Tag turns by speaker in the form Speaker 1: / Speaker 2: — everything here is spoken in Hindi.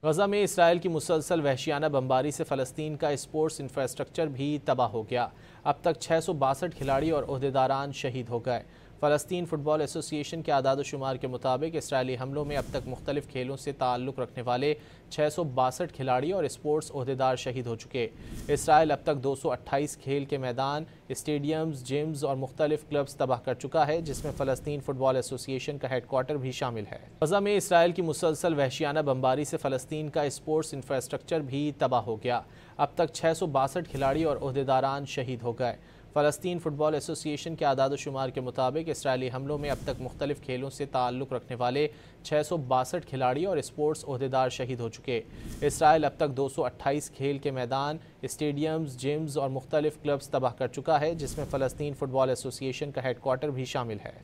Speaker 1: गजा में इसराइल की मुसलसल वहशियाना बमबारी से फ़लस्तीन का स्पोर्ट्स इंफ्रास्ट्रक्चर भी तबाह हो गया। अब तक 662 खिलाड़ी और ओहदेदारान शहीद हो गए। फ़लस्तीन फ़ुटबॉल एसोसिएशन के आदाद-ओ-शुमार के मुताबिक इसराइली हमलों में अब तक मुख्तलिफ खेलों से ताल्लुक़ रखने वाले 662 खिलाड़ी और स्पोर्ट्स ओहदेदार शहीद हो चुके। इसराइल अब तक 228 खेल के मैदान, स्टेडियम्स, जिम्स और मुख्तलिफ क्लब्स तबाह कर चुका है, जिसमें फ़लस्तीन फ़ुटबॉल एसोसिएशन का हेडक्वार्टर भी शामिल है। गजा में इसराइल की मुसलसल वहशियाना बमबारी से फ़लस्तीन का स्पोर्ट्स इंफ्रास्ट्रक्चर भी तबाह हो गया। अब तक 662 खिलाड़ी और ओहदेदारान शहीद हो गए। फ़लस्तीन फ़ुटबॉल एसोसिएशन के आदाद-ओ-शुमार के मुताबिक इसराइली हमलों में अब तक मुख्तलिफ खेलों से ताल्लुक़ रखने वाले 662 खिलाड़ी और स्पोर्ट्स ओहदेदार शहीद हो चुके। इसराइल अब तक 228 खेल के मैदान, स्टेडियम्स, जिम्स और मुख्तलिफ क्लब्स तबाह कर चुका है, जिसमें फ़लस्तीन फ़ुटबॉल एसोसिएशन का हेडक्वार्टर भी शामिल है।